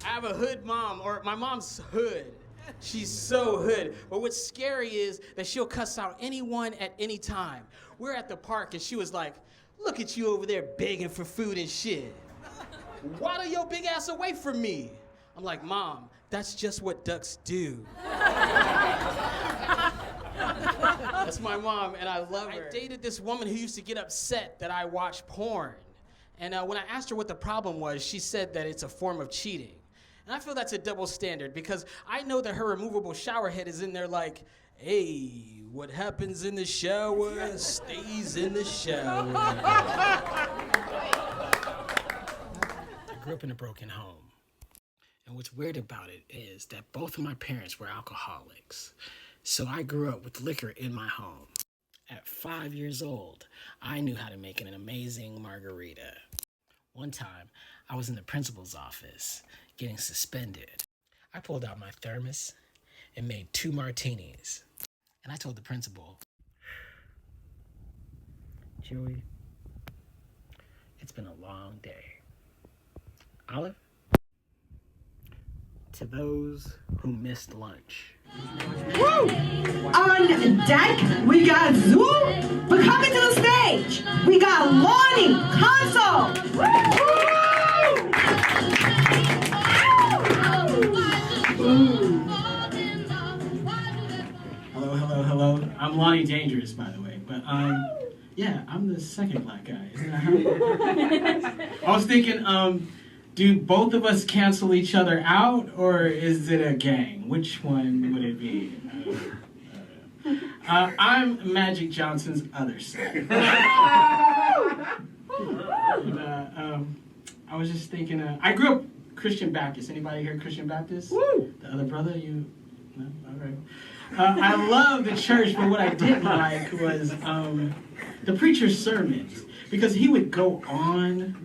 I have a hood mom, or my mom's hood. She's so hood. But what's scary is that she'll cuss out anyone at any time. We're at the park and she was like, look at you over there begging for food and shit. Waddle your big ass away from me. I'm like, Mom, that's just what ducks do. That's my mom, and I love her. I dated this woman who used to get upset that I watch porn. And when I asked her what the problem was, she said that it's a form of cheating. And I feel that's a double standard because I know that her removable shower head is in there like, hey, what happens in the shower stays in the shower. I grew up in a broken home. And what's weird about it is that both of my parents were alcoholics. So I grew up with liquor in my home. At 5 years old, I knew how to make an amazing margarita. One time, I was in the principal's office getting suspended. I pulled out my thermos and made 2 martinis. And I told the principal, Joey, it's been a long day. Olive, to those who missed lunch. Woo! On deck, we got Zoom, but coming to the stage, we got Lonnie Console. Hello. I'm Lonnie Dangerous, by the way, but yeah, I'm the second black guy. Isn't that how? I was thinking, do both of us cancel each other out, or is it a gang? Which one would it be? I'm Magic Johnson's other side. I was just thinking, I grew up Christian Baptist. Anybody here Christian Baptist? Woo! The other brother, you? No? All right. I love the church, but what I didn't like was the preacher's sermons, because he would go on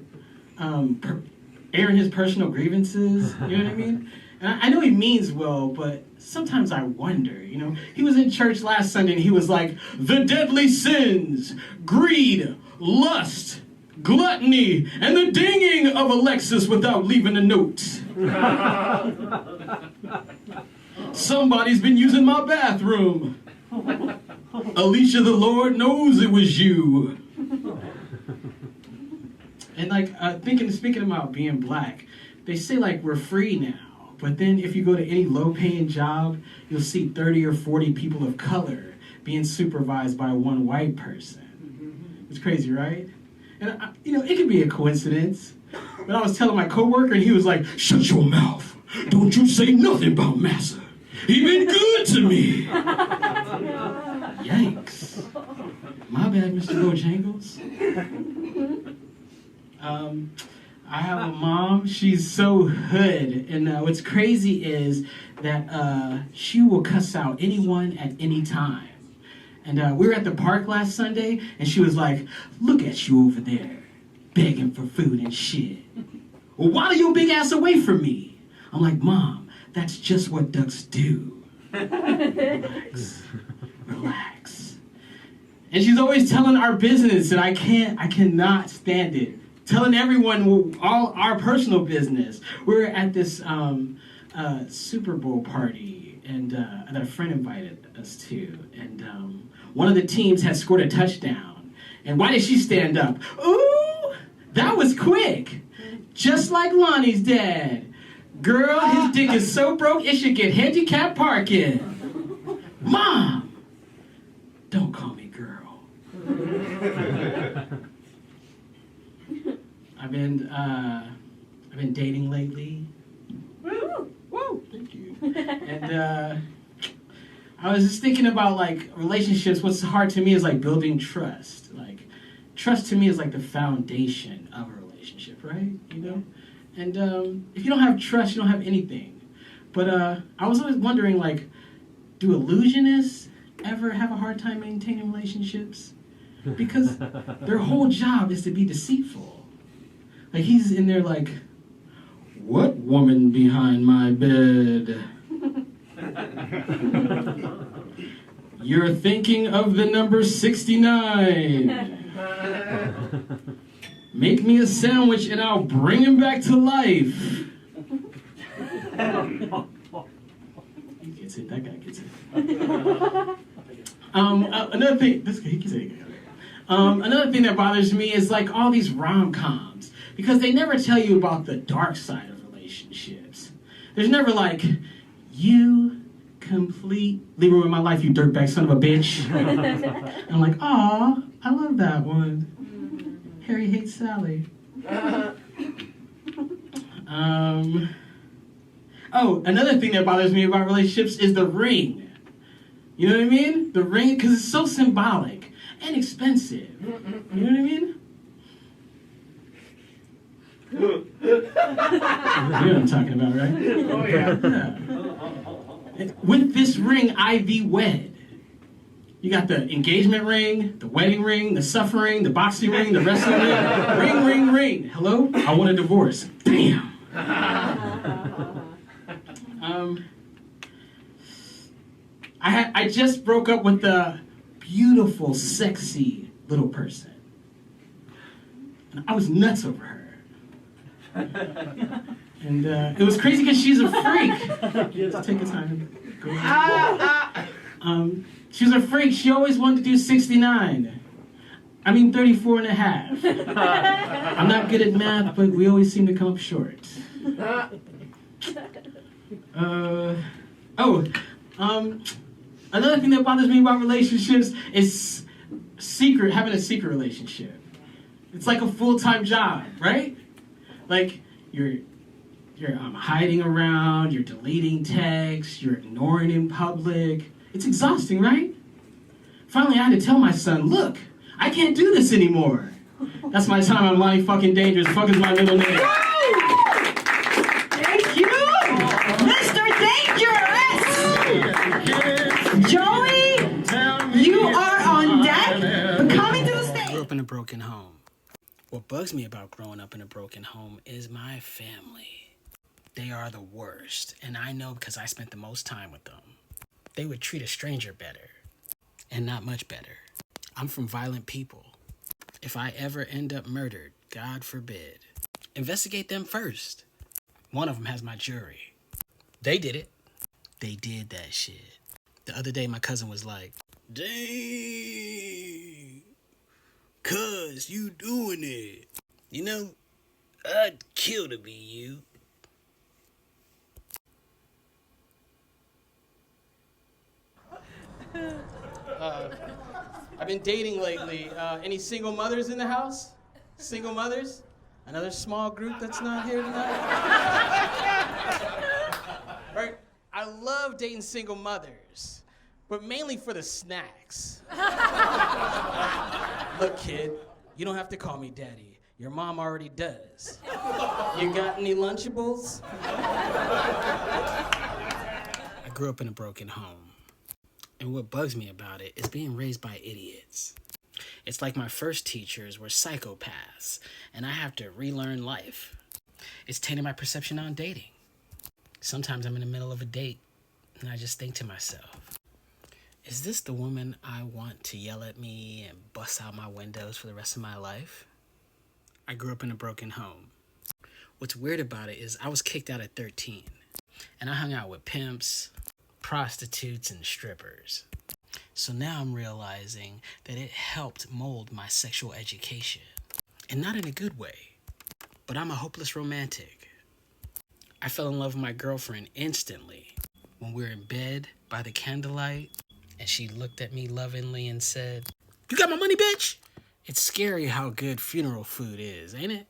airing his personal grievances, you know what I mean? And I know he means well, but sometimes I wonder, you know? He was in church last Sunday and he was like, the deadly sins, greed, lust, gluttony, and the dinging of a Lexus without leaving a note. Somebody's been using my bathroom. Alicia, the Lord knows it was you. And like, speaking about being black, they say like we're free now. But then if you go to any low-paying job, you'll see 30 or 40 people of color being supervised by one white person. It's crazy, right? And it could be a coincidence. But I was telling my coworker, and he was like, "Shut your mouth! Don't you say nothing about Massa. He been good to me." Yikes! My bad, Mr. Bojangles. I have a mom. She's so hood, and what's crazy is that she will cuss out anyone at any time. And we were at the park last Sunday, and she was like, "Look at you over there, begging for food and shit. Well, waddle your big ass away from me." I'm like, "Mom, that's just what ducks do." Relax. And she's always telling our business, and I cannot stand it. Telling everyone all our personal business. We're at this Super Bowl party, and that a friend invited us to, and one of the teams had scored a touchdown. And why did she stand up? Ooh, that was quick. Just like Lonnie's dad. Girl, his dick is so broke it should get handicap parking. Mom, don't call me girl. I've been dating lately. Woo! Thank you. And I was just thinking about like relationships. What's hard to me is like building trust. Like trust to me is like the foundation of a relationship, right? You know? And if you don't have trust, you don't have anything. But I was always wondering, like, do illusionists ever have a hard time maintaining relationships? Because their whole job is to be deceitful. Like, he's in there like, "What woman behind my bed?" "You're thinking of the number 69. Make me a sandwich and I'll bring him back to life." Another thing. He can say it. Another thing that bothers me is like all these rom-coms, because they never tell you about the dark side of relationships. There's never like, you completely ruined my life, you dirtbag son of a bitch. I'm like, aw, I love that one. Harry hates Sally. Oh, another thing that bothers me about relationships is the ring. You know what I mean? The ring, because it's so symbolic and expensive. You know what I mean? You know what I'm talking about, right? Oh, yeah. Yeah. With this ring, I thee wed. You got the engagement ring, the wedding ring, the suffering, the boxing ring, the wrestling ring. Ring, ring, ring. Hello? I want a divorce. Damn. I just broke up with a beautiful, sexy little person. And I was nuts over her. And it was crazy because she's a freak. Just take a time to go. She was a freak. She always wanted to do 69. I mean 34 and a half. I'm not good at math, but we always seem to come up short. Another thing that bothers me about relationships is having a secret relationship. It's like a full-time job, right? Like you're hiding around, you're deleting texts, you're ignoring in public. It's exhausting, right? Finally, I had to tell my son, look, I can't do this anymore. That's my time on Lonnie fucking Dangerous. Fuck is my middle name. Thank you, Mr. Dangerous. Joey, you are on deck. But coming to the I stage. grew up in a broken home. What bugs me about growing up in a broken home is my family. They are the worst, and I know because I spent the most time with them. They would treat a stranger better, and not much better. I'm from violent people. If I ever end up murdered, God forbid, investigate them first. One of them has my jury. They did it. They did that shit. The other day, my cousin was like, dang, cuz, you doing it. You know, I'd kill to be you. I've been dating lately. Any single mothers in the house? Single mothers? Another small group that's not here tonight? Right? I love dating single mothers, but mainly for the snacks. Look, kid, you don't have to call me daddy. Your mom already does. You got any Lunchables? I grew up in a broken home. And what bugs me about it is being raised by idiots. It's like my first teachers were psychopaths, and I have to relearn life. It's tainted my perception on dating. Sometimes I'm in the middle of a date, and I just think to myself, is this the woman I want to yell at me and bust out my windows for the rest of my life? I grew up in a broken home. What's weird about it is I was kicked out at 13, and I hung out with pimps, prostitutes, and strippers. So now I'm realizing that it helped mold my sexual education. And not in a good way, but I'm a hopeless romantic. I fell in love with my girlfriend instantly when we were in bed by the candlelight, and she looked at me lovingly and said, "You got my money, bitch?" It's scary how good funeral food is, ain't it?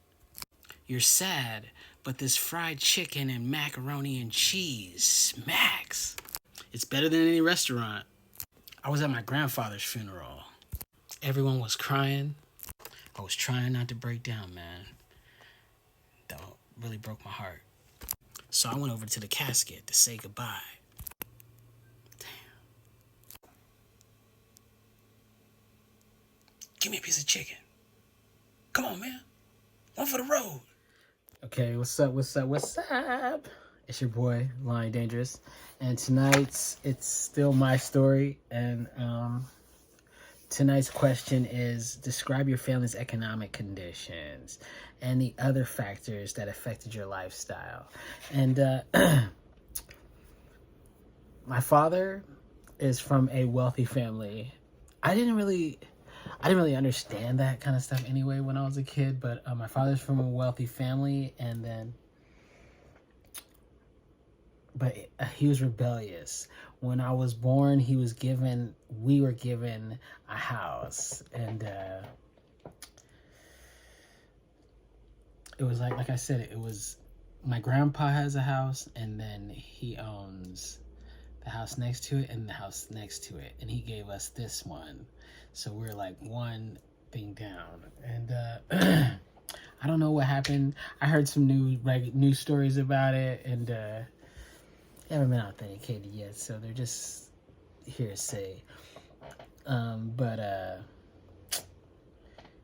You're sad, but this fried chicken and macaroni and cheese smacks. It's better than any restaurant. I was at my grandfather's funeral. Everyone was crying. I was trying not to break down, man. That really broke my heart. So I went over to the casket to say goodbye. Damn. Give me a piece of chicken. Come on, man. One for the road. Okay, what's up? It's your boy, Lonnie Dangerous. And tonight's, it's still my story. And tonight's question is, describe your family's economic conditions and the other factors that affected your lifestyle. And my father is from a wealthy family. I didn't really understand that kind of stuff anyway when I was a kid, but my father's from a wealthy family, and then, but he was rebellious. When I was born, we were given a house, and it was like I said, it was, my grandpa has a house, and then he owns the house next to it and the house next to it, and he gave us this one, so we're like one thing down. And I don't know what happened. I heard some news stories about it, and they haven't been authenticated yet, so they're just hearsay. But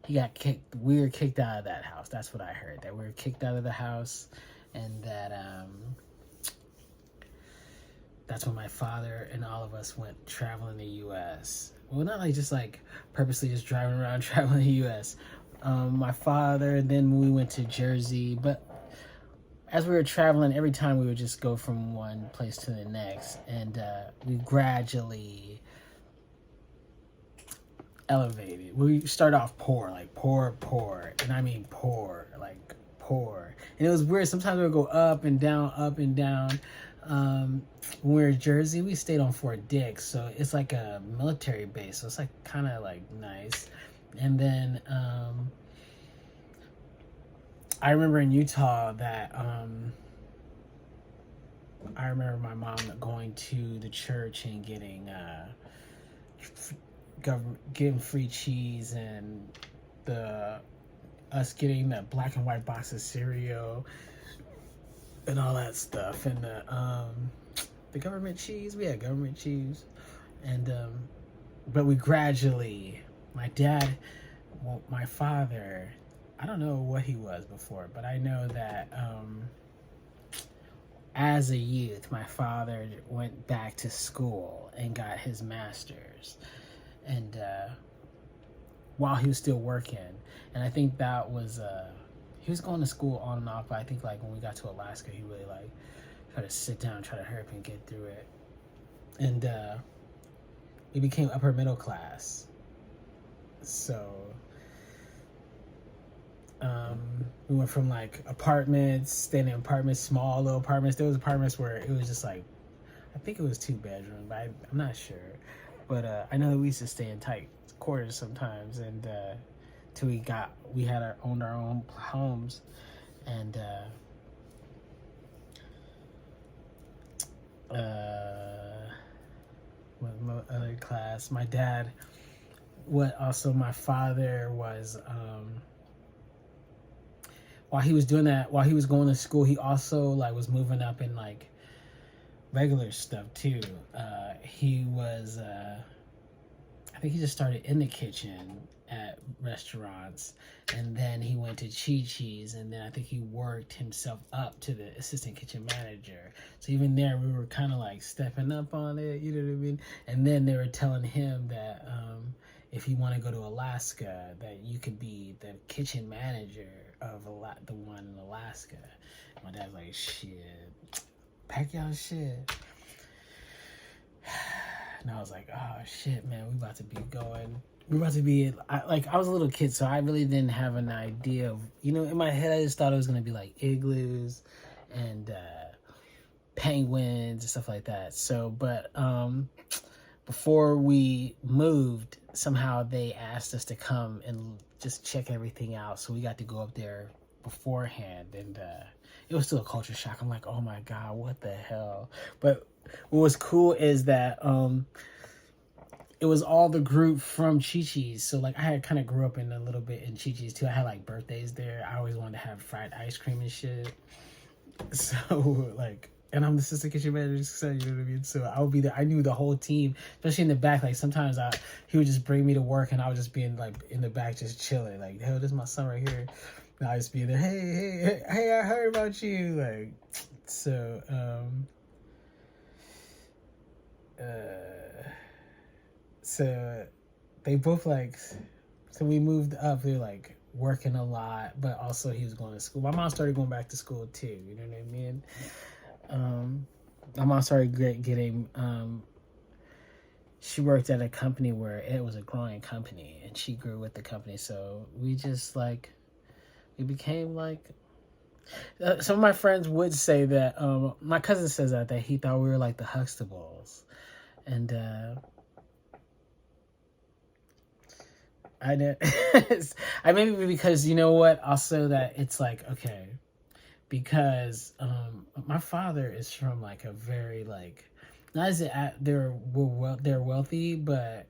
he got kicked. We were kicked out of that house. That's what I heard. That we were kicked out of the house, and that that's when my father and all of us went traveling the U.S. Well, not like just like purposely just driving around traveling the U.S. My father, then we went to Jersey, but as we were traveling, every time we would just go from one place to the next, and we gradually elevated. We start off poor, like poor, and I mean poor, like poor. And it was weird. Sometimes we would go up and down, up and down. When we were in Jersey, we stayed on Fort Dix, so it's like a military base, so it's like kind of like nice. And then I remember in Utah that I remember my mom going to the church and getting free cheese, and us getting that black and white box of cereal and all that stuff, and the government cheese. We had government cheese, and but we gradually, my father, I don't know what he was before, but I know that as a youth, my father went back to school and got his master's, and while he was still working, and I think that was he was going to school on and off, but I think like when we got to Alaska, he really like tried to sit down, try to hurry up and get through it, and we became upper middle class. So we went from like apartments, staying in apartments, small little apartments. There was apartments where it was just like, I think it was 2 bedrooms, but I'm not sure. But I know that we used to stay in tight quarters sometimes, and till we had owned our own homes, and with my other class, my dad, my father was while he was doing that, while he was going to school, he also like was moving up in like regular stuff too. He was I think he just started in the kitchen at restaurants, and then he went to Chi-Chi's, and then I think he worked himself up to the assistant kitchen manager. So even there, we were kind of like stepping up on it, you know what I mean? And then they were telling him that if you want to go to Alaska, that you could be the kitchen manager of the one in Alaska. My dad's like, shit, pack y'all shit. And I was like, oh shit, man, we about to be going. We're about to be, I was a little kid, so I really didn't have an idea of, in my head, I just thought it was going to be like igloos and penguins and stuff like that. So, but before we moved, somehow they asked us to come and just check everything out. So we got to go up there beforehand, and it was still a culture shock. I'm like, oh my God, what the hell? But what was cool is that it was all the group from Chi-Chi's. So like I had kind of grew up in a little bit in Chi-Chi's too. I had like birthdays there. I always wanted to have fried ice cream and shit. So like, and I'm the assistant kitchen manager, so you know what I mean? So I would be there. I knew the whole team, especially in the back. Like sometimes he would just bring me to work, and I would just be in the back just chilling. Like, hell, this is my son right here. And I just be there, hey, I heard about you. Like, so, so they both like, so we moved up, they were like working a lot, but also he was going to school. My mom started going back to school too, you know what I mean? My mom started getting, she worked at a company where it was a growing company, and she grew with the company. So we just like, we became like, some of my friends would say that, my cousin says that he thought we were like the Huxtables. And I know, I maybe because, you know what, also that it's like, okay, because my father is from like a very like, not as they're wealthy, but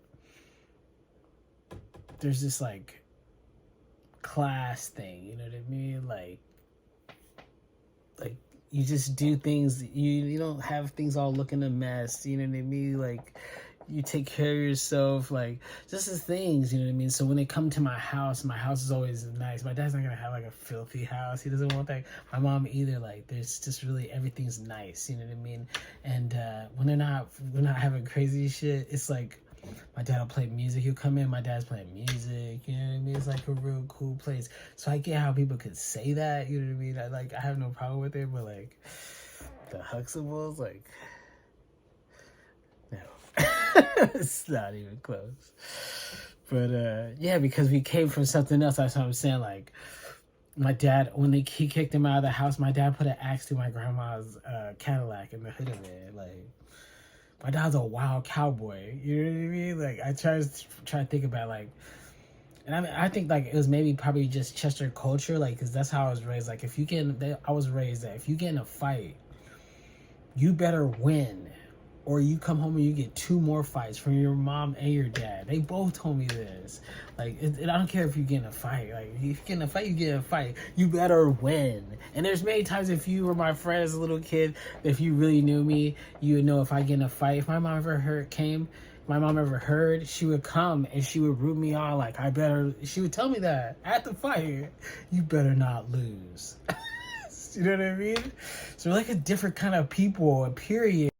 there's this like class thing, you know what I mean? Like you just do things, you don't have things all looking a mess, you know what I mean? Like you take care of yourself, like just the things, you know what I mean? So when they come to my house is always nice. My dad's not gonna have like a filthy house. He doesn't want that. My mom either. Like there's just really, everything's nice, you know what I mean? And when we're not having crazy shit, it's like my dad will play music. He'll come in, my dad's playing music, you know what I mean? It's like a real cool place. So I get how people could say that, you know what I mean? I have no problem with it, but like the Huxtables, like no. It's not even close. But yeah, because we came from something else. That's what I'm saying. Like my dad, when he kicked him out of the house, my dad put an axe to my grandma's Cadillac in the hood of it. Like my dad's a wild cowboy. You know what I mean? Like I try to think about like, and I think like it was probably just Chester culture, like because that's how I was raised. Like I was raised that if you get in a fight, you better win, or you come home and you get 2 more fights from your mom and your dad. They both told me this. Like, I don't care if you get in a fight. Like, if you get in a fight, you get in a fight. You better win. And there's many times if you were my friend as a little kid, if you really knew me, you would know if I get in a fight. If my mom ever heard, she would come and she would root me on. Like, she would tell me that at the fight, you better not lose. You know what I mean? So we're like a different kind of people, period.